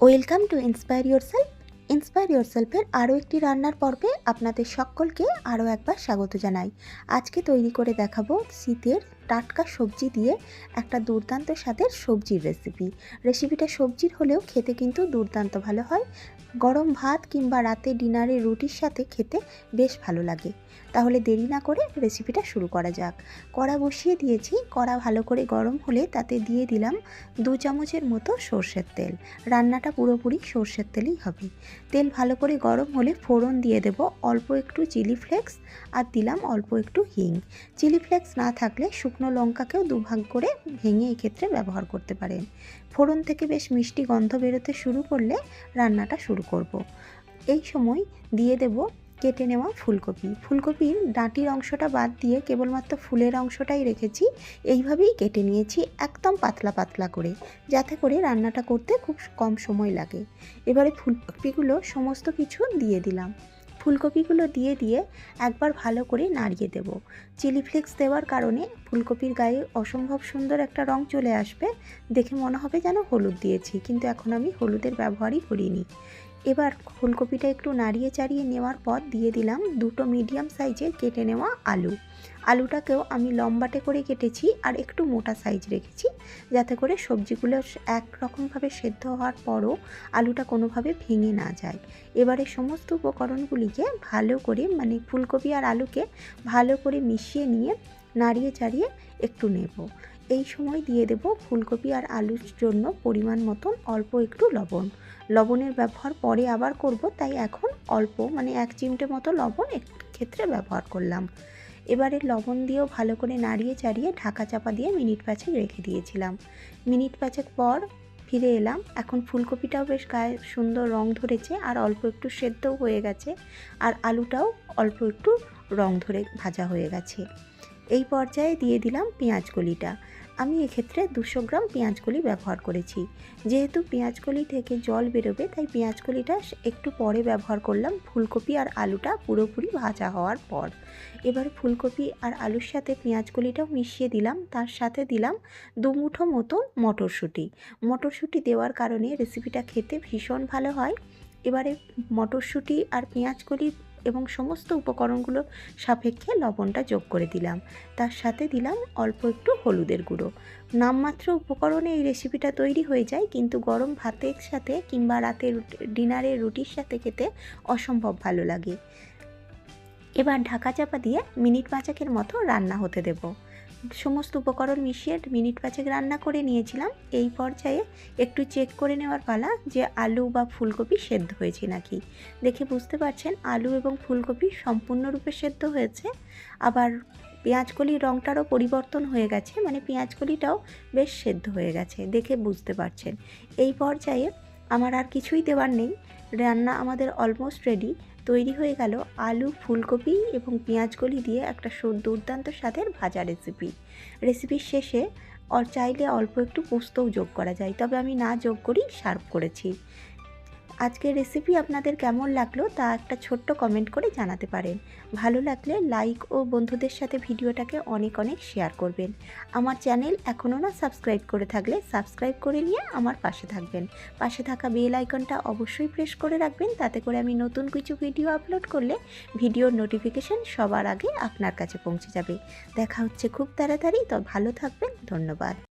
Welcome to inspire yourself. ইন্সপায়ার ইয়োরসেলফের আরও একটি রান্নার পর্বে আপনাদের সকলকে আরও একবার স্বাগত জানাই। আজকে তৈরি করে দেখাবো শীতের টাটকা সবজি দিয়ে একটা দুর্দান্ত স্বাদের সবজির রেসিপিটা সবজির হলেও খেতে কিন্তু দুর্দান্ত ভালো হয়। গরম ভাত কিংবা রাতে ডিনারে রুটির সাথে খেতে বেশ ভালো লাগে। তাহলে দেরি না করে রেসিপিটা শুরু করা যাক। কড়া বসিয়ে দিয়েছি। কড়া ভালো করে গরম হলে তাতে দিয়ে দিলাম 2 চামচের মতো সর্ষের তেল। রান্নাটা পুরোপুরি সর্ষের তেলেই হবে। তেল ভালো করে গরম হলে ফোড়ন দিয়ে দেব অল্প একটু চিলি ফ্লেক্স আর দিলাম অল্প একটু হিং। চিলি ফ্লেক্স না থাকলে শুকনো লঙ্কাকেও দুভাগ করে ভেঙে এক্ষেত্রে ব্যবহার করতে পারেন। ফোড়ন থেকে বেশ মিষ্টি গন্ধ বেরোতে শুরু করলে রান্নাটা শুরু করব। এই সময় দিয়ে দেব কেটে নেওয়া ফুলকপির ডাঁটির অংশটা বাদ দিয়ে কেবলমাত্র ফুলের অংশটাই রেখেছি। এইভাবেই কেটে নিয়েছি একদম পাতলা পাতলা করে, যাতে করে রান্নাটা করতে খুব কম সময় লাগে। এবারে ফুলকপিগুলো সমস্ত কিছু দিয়ে দিলাম। ফুলকপিগুলো দিয়ে একবার ভালো করে নাড়িয়ে দেব। চিলি ফ্লেক্স দেওয়ার কারণে ফুলকপির গায়ে অসম্ভব সুন্দর একটা রং চলে আসবে। দেখে মনে হবে যেন হলুদ দিয়েছি, কিন্তু এখন আমি হলুদের ব্যবহারই করিনি। এবার ফুলকপিটা একটু নাড়িয়ে চাড়িয়ে নেওয়ার পর দিয়ে দিলাম 2টো মিডিয়াম সাইজের কেটে নেওয়া আলুটাকেও আমি লম্বাটে করে কেটেছি আর একটু মোটা সাইজ রেখেছি, যাতে করে সবজিগুলো একরকমভাবে সেদ্ধ হওয়ার পরও আলুটা কোনোভাবে ভেঙে না যায়। এবারে সমস্ত উপকরণগুলিকে ভালো করে ফুলকপি আর আলুকে ভালো করে মিশিয়ে নিয়ে নাড়িয়ে চাড়িয়ে একটু নেব। এই সময় দিয়ে দেব ফুলকপি আর আলুর জন্য পরিমাণ মতন অল্প একটু লবণের ব্যবহার পরে আবার করব, তাই এখন অল্প 1 চিমটে মতো লবণ ক্ষেত্রে ব্যবহার করলাম। এবারে লবণ দিয়েও ভালো করে নাড়িয়ে চাড়িয়ে ঢাকা চাপা দিয়ে মিনিট 5 রেখে দিয়েছিলাম। মিনিট 5 পর ফিরে এলাম। এখন ফুলকপিটাও বেশ গায়ে সুন্দর রং ধরেছে আর অল্প একটু সেদ্ধও হয়ে গেছে, আর আলুটাও অল্প একটু রং ধরে ভাজা হয়ে গেছে। এই পর্যায়ে দিয়ে দিলাম পেঁয়াজকলিটা। আমি এক্ষেত্রে 200 গ্রাম পেঁয়াজকলি ব্যবহার করেছি। যেহেতু পেঁয়াজকলি থেকে জল বেরোবে, তাই পেঁয়াজকলিটা একটু পরে ব্যবহার করলাম, ফুলকপি আর আলুটা পুরোপুরি ভাজা হওয়ার পর। এবার ফুলকপি আর আলুর সাথে পেঁয়াজকলিটাও মিশিয়ে দিলাম। তার সাথে দিলাম 2 মুঠো মতো মটরশুঁটি দেওয়ার কারণে রেসিপিটা খেতে ভীষণ ভালো হয়। এবারে মটরশুঁটি আর পেঁয়াজকলি এবং সমস্ত উপকরণগুলো সাপেক্ষে লবণটা যোগ করে দিলাম। তার সাথে দিলাম অল্প একটু হলুদের গুঁড়ো। নামমাত্র উপকরণে এই রেসিপিটা তৈরি হয়ে যায়, কিন্তু গরম ভাতের সাথে কিংবা রাতে ডিনারে রুটির সাথে খেতে অসম্ভব ভালো লাগে। এবার ঢাকা চাপা দিয়ে মিনিট 5 মতো রান্না হতে দেব। সমস্ত উপকরণ মিশিয়ে মিনিট 5 রান্না করে নিয়েছিলাম। এই পর্যায়ে একটু চেক করে নেওয়ার পালা যে আলু বা ফুলকপি সেদ্ধ হয়েছে নাকি। দেখে বুঝতে পারছেন আলু এবং ফুলকপি সম্পূর্ণরূপে সেদ্ধ হয়েছে। আবার পেঁয়াজকলির রঙটারও পরিবর্তন হয়ে গেছে, পেঁয়াজকলিটাও বেশ সেদ্ধ হয়ে গেছে, দেখে বুঝতে পারছেন। এই পর্যায়ে আমার আর কিছুই দেওয়ার নেই। রান্না আমাদের অলমোস্ট রেডি। তৈরি হয়ে গেল আলু, ফুলকপি এবং পেঁয়াজকলি দিয়ে একটা দুর্দান্ত স্বাদের ভাজা রেসিপির শেষে চাইলে অল্প একটু পোস্তও যোগ করা যায়, তবে আমি না যোগ করেই সার্ভ করেছি। আজকের রেসিপি আপনাদের কেমন লাগলো তা একটা ছোট্ট কমেন্ট করে জানাতে পারেন। ভালো লাগলে লাইক ও বন্ধুদের সাথে ভিডিওটাকে অনেক শেয়ার করবেন। আমার চ্যানেল এখনও না সাবস্ক্রাইব করে থাকলে সাবস্ক্রাইব করে নিয়ে আমার পাশে থাকবেন। পাশে থাকা বেল আইকনটা অবশ্যই প্রেস করে রাখবেন, তাতে করে আমি নতুন কিছু ভিডিও আপলোড করলে ভিডিওর নোটিফিকেশন সবার আগে আপনার কাছে পৌঁছে যাবে। দেখা হচ্ছে খুব তাড়াতাড়ি। তো ভালো থাকবেন। ধন্যবাদ।